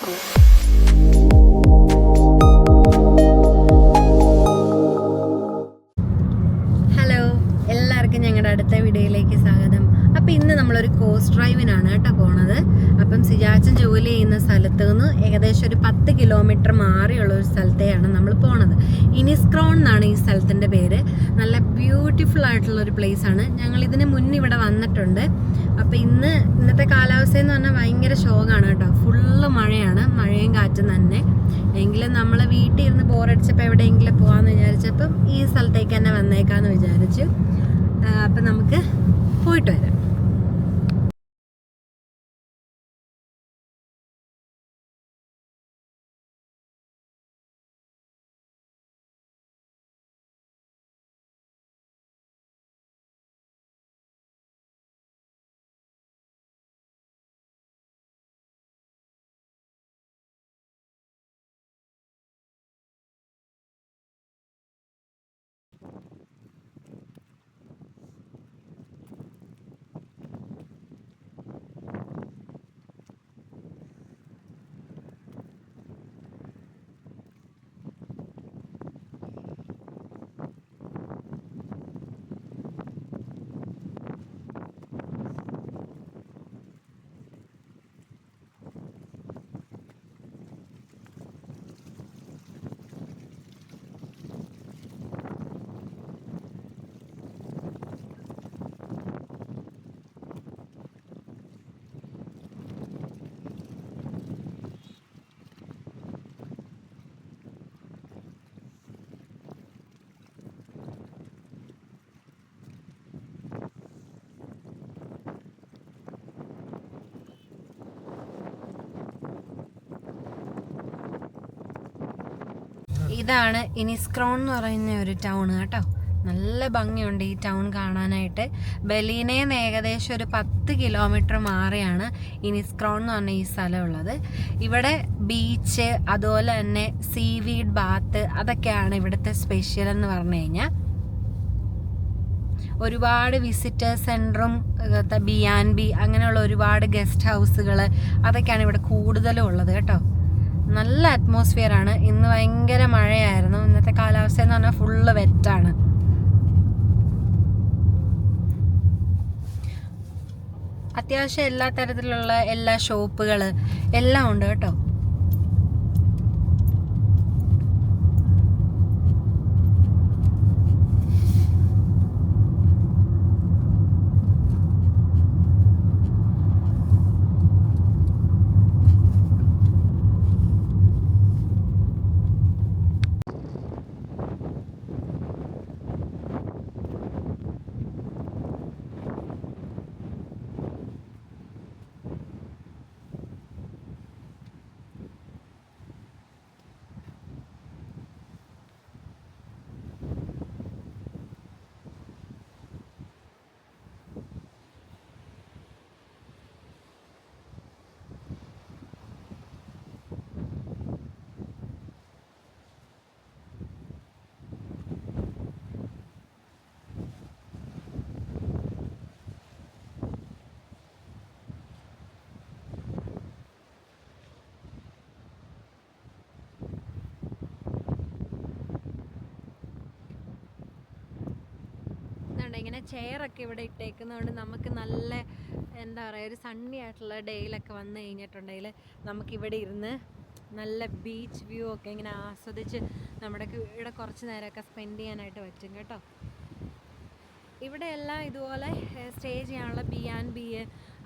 Hello, എല്ലാവർക്കും ഞങ്ങളുടെ അടുത്ത വീഡിയോയിലേക്ക് സ്വാഗതം. അപ്പോൾ ഇന്ന് നമ്മളൊരു കോസ്റ്റ് ഡ്രൈവിനാണ് കേട്ടോ പോണത്. അപ്പം സിജാച്ചൻ ജോലി ചെയ്യുന്ന സ്ഥലത്ത് നിന്ന് ഏകദേശം ഒരു 10 കിലോമീറ്റർ മാറിയുള്ള ഒരു സ്ഥലത്തെയാണ് നമ്മൾ പോണത്. ഇനിസ്ക്രോൺ എന്നാണ് ഈ സ്ഥലത്തിൻ്റെ പേര്. നല്ല ബ്യൂട്ടിഫുൾ ആയിട്ടുള്ളൊരു പ്ലേസാണ്. ഞങ്ങൾ ഇതിന് മുന്നേ ഇവിടെ വന്നിട്ടുണ്ട്. അപ്പോൾ ഇന്നത്തെ കാലാവസ്ഥ എന്ന് പറഞ്ഞാൽ ഭയങ്കര ശോകമാണ് കേട്ടോ. ഫുള്ള് മഴയാണ്, മഴയും കാറ്റും തന്നെ. എങ്കിലും നമ്മൾ വീട്ടിൽ ഇരുന്ന് ബോറടിച്ചപ്പോൾ എവിടെയെങ്കിലും പോകാമെന്ന് വിചാരിച്ചപ്പം ഈ സ്ഥലത്തേക്ക് തന്നെ വന്നേക്കാമെന്ന് വിചാരിച്ചു. അപ്പം നമുക്ക് പോയിട്ട് വരാം. ഇതാണ് ഇനിസ്ക്രോൺ എന്ന് പറയുന്ന ഒരു ടൗൺ കേട്ടോ. നല്ല ഭംഗിയുണ്ട് ഈ ടൗൺ കാണാനായിട്ട്. ബെലീനയിൽ നിന്ന് ഏകദേശം ഒരു 10 കിലോമീറ്റർ മാറിയാണ് ഇനിസ്ക്രോൺ എന്ന് പറഞ്ഞ ഈ സ്ഥലമുള്ളത്. ഇവിടെ ബീച്ച്, അതുപോലെ തന്നെ സീവീഡ് ബാത്ത്, അതൊക്കെയാണ് ഇവിടുത്തെ സ്പെഷ്യൽ എന്ന് പറഞ്ഞു കഴിഞ്ഞാൽ. ഒരുപാട് വിസിറ്റേഴ്സ് സെൻറ്ററും B&B അങ്ങനെയുള്ള ഒരുപാട് ഗസ്റ്റ് ഹൗസുകൾ, അതൊക്കെയാണ് ഇവിടെ കൂടുതലും ഉള്ളത് കേട്ടോ. നല്ല അറ്റ്മോസ്ഫിയർ ആണ്. ഇന്ന് ഭയങ്കര മഴയായിരുന്നു. ഇന്നത്തെ കാലാവസ്ഥ എന്ന് പറഞ്ഞാൽ ഫുള്ള് വെറ്റാണ്. അത്യാവശ്യം എല്ലാ തരത്തിലുള്ള എല്ലാ ഷോപ്പുകൾ എല്ലാം ഉണ്ട് കേട്ടോ. ഇങ്ങനെ ചെയറൊക്കെ ഇവിടെ ഇട്ടേക്കുന്നതുകൊണ്ട് നമുക്ക് നല്ല എന്താ പറയുക, ഒരു സണ്ണി ആയിട്ടുള്ള ഡേയിലൊക്കെ വന്നു കഴിഞ്ഞിട്ടുണ്ടെങ്കിൽ നമുക്കിവിടെ ഇരുന്ന് നല്ല ബീച്ച് വ്യൂ ഒക്കെ ഇങ്ങനെ ആസ്വദിച്ച് നമ്മുടെ ഇവിടെ കുറച്ച് നേരമൊക്കെ സ്പെൻഡ് ചെയ്യാനായിട്ട് പറ്റും കേട്ടോ. ഇവിടെ എല്ലാം ഇതുപോലെ സ്റ്റേ ചെയ്യാനുള്ള B&B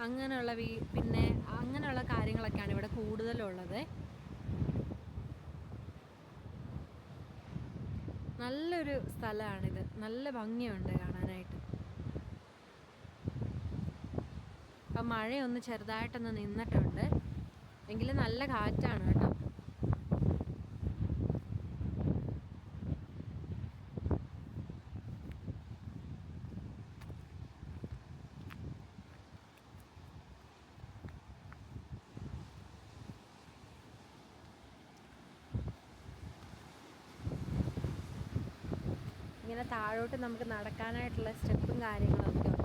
അങ്ങനെയുള്ള പിന്നെ അങ്ങനെയുള്ള കാര്യങ്ങളൊക്കെയാണ് ഇവിടെ കൂടുതലുള്ളത്. നല്ലൊരു സ്ഥലമാണിത്. നല്ല ഭംഗിയുണ്ട് കാണാനായിട്ട്. അപ്പം മഴയൊന്ന് ചെറുതായിട്ടൊന്ന് നിന്നിട്ടുണ്ട്, എങ്കിലും നല്ല കാറ്റാണ് കേട്ടോ. ഇങ്ങനെ താഴോട്ട് നമുക്ക് നടക്കാനായിട്ടുള്ള സ്റ്റെപ്പും കാര്യങ്ങളൊക്കെ ഉണ്ട്.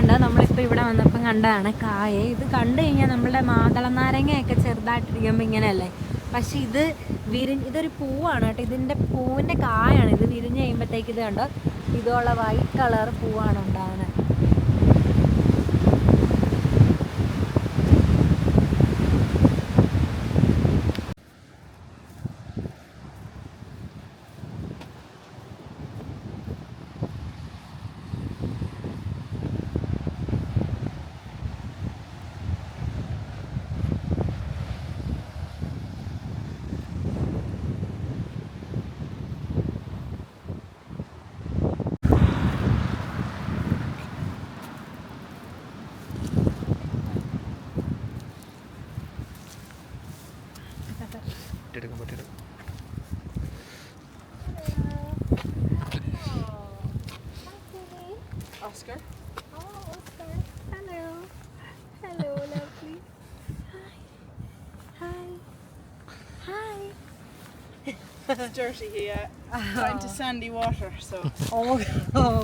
ഇതുണ്ട്, നമ്മളിപ്പോൾ ഇവിടെ വന്നപ്പം കണ്ടതാണ് കായ. ഇത് കണ്ടു കഴിഞ്ഞാൽ നമ്മളുടെ മാതളനാരങ്ങയൊക്കെ ചെറുതായിട്ടിരിക്കുമ്പോൾ ഇങ്ങനെയല്ലേ, പക്ഷെ ഇത് ഇതൊരു പൂവാണ് കേട്ടോ. ഇതിൻ്റെ പൂവിൻ്റെ കായാണ് ഇത്. വിരിഞ്ഞ് കഴിയുമ്പോഴത്തേക്ക് ഇത് കണ്ടോ, ഇതുള്ള വൈറ്റ് കളർ പൂവാണ് ഉണ്ടാകുന്നത്. Oscar. Oh, Oscar. Hello. Hello, lovely. Hi. Hi. It's dirty here. Going to sandy water, so Oh,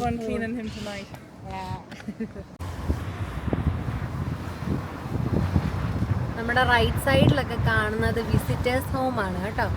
fun cleaning him tonight. Yeah. നമ്മുടെ റൈറ്റ് സൈഡിലൊക്കെ കാണുന്നത് വിസിറ്റേഴ്സ് ഹോം ആണ് കേട്ടോ.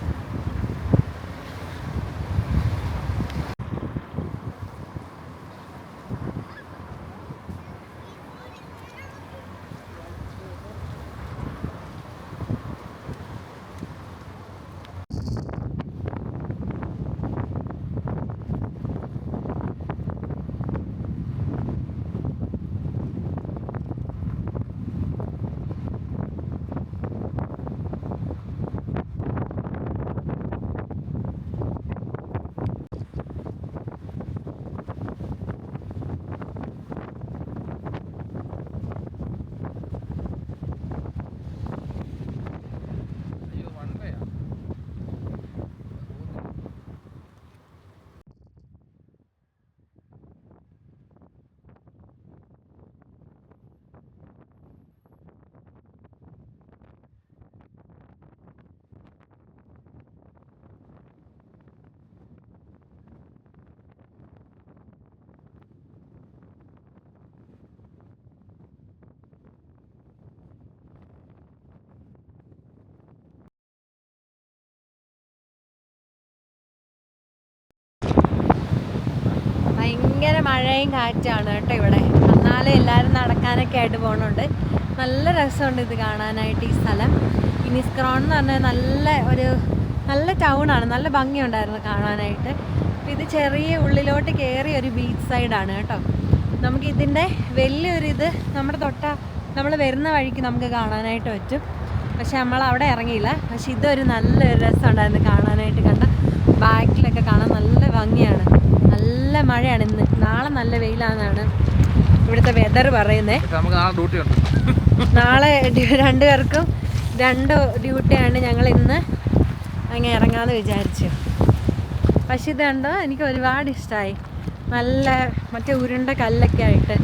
ഭയങ്കര മഴയും കാറ്റാണ് കേട്ടോ ഇവിടെ. എന്നാലും എല്ലാവരും നടക്കാനൊക്കെ ആയിട്ട് പോകുന്നുണ്ട്. നല്ല രസമുണ്ട് ഇത് കാണാനായിട്ട്. ഈ സ്ഥലം ഇനിസ്ക്രോൺ എന്ന് പറഞ്ഞാൽ നല്ല ടൗണാണ്. നല്ല ഭംഗിയുണ്ടായിരുന്നു കാണാനായിട്ട്. അപ്പോൾ ഇത് ചെറിയ ഉള്ളിലോട്ട് കയറിയ ഒരു ബീച്ച് സൈഡാണ് കേട്ടോ. നമുക്കിതിൻ്റെ വലിയൊരിത് നമ്മൾ വരുന്ന വഴിക്ക് നമുക്ക് കാണാനായിട്ട് പറ്റും. പക്ഷെ നമ്മൾ അവിടെ ഇറങ്ങിയില്ല. പക്ഷെ ഇതൊരു നല്ലൊരു രസമുണ്ടായിരുന്നു കാണാനായിട്ട്. കണ്ട ബാക്കിലൊക്കെ കാണാൻ നല്ല ഭംഗിയാണ്. നല്ല മഴയാണ് ഇന്ന്. നാളെ നല്ല വെയിലാണെന്നാണ് ഇവിടുത്തെ വെതർ പറയുന്നത്. നാളെ രണ്ടുപേർക്കും 2 ഡ്യൂട്ടിയാണ്. ഞങ്ങൾ ഇന്ന് അങ്ങനെ ഇറങ്ങാമെന്ന് വിചാരിച്ചു. പക്ഷെ ഇത് കണ്ടോ, എനിക്ക് ഒരുപാട് ഇഷ്ടമായി. നല്ല മറ്റേ ഉരുണ്ട കല്ലൊക്കെ ആയിട്ട്.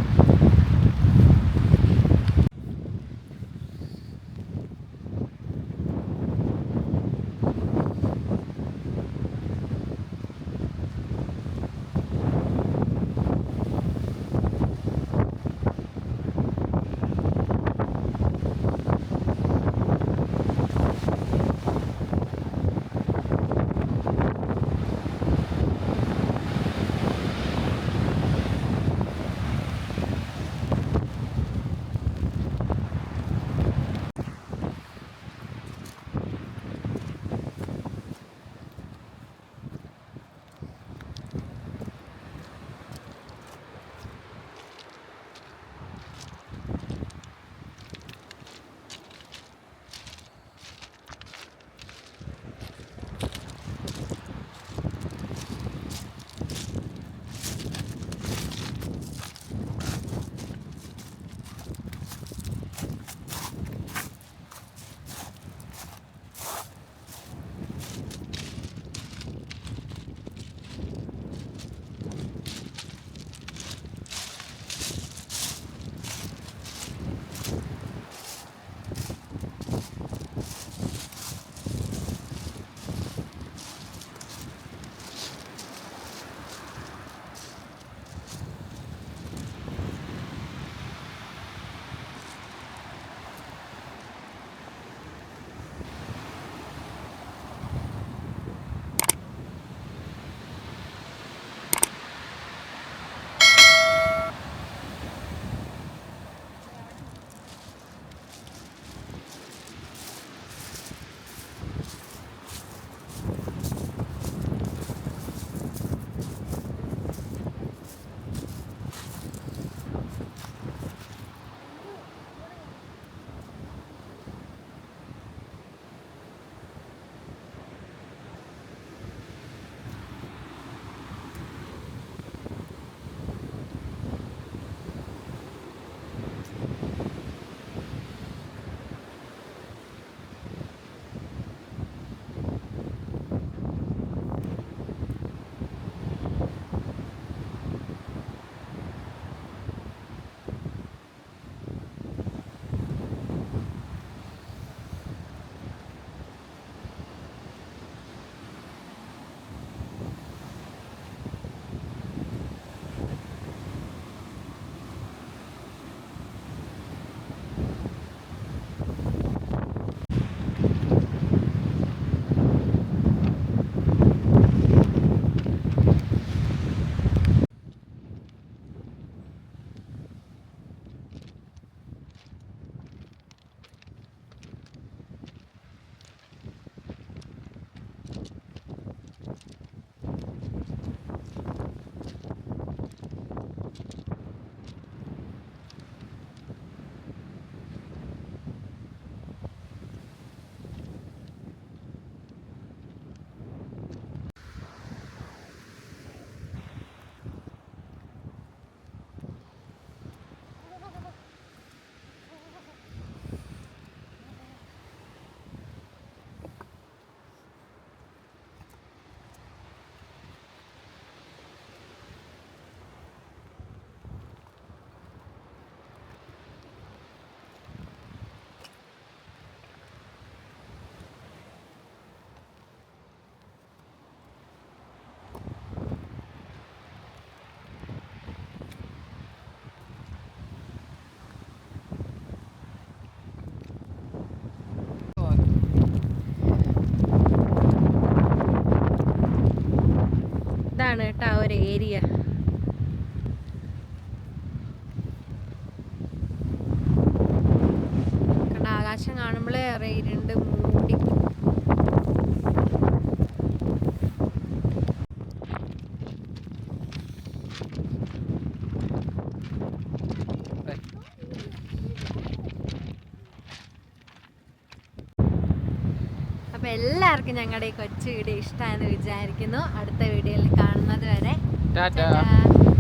അപ്പോൾ എല്ലാവർക്കും ഞങ്ങളുടെ ഈ കൊച്ചു വീഡിയോ ഇഷ്ടമായെന്ന് വിചാരിക്കുന്നു. അടുത്ത വീഡിയോയിൽ കാണുന്നത് വരെ ടാറ്റാ. ടാറ്റാ.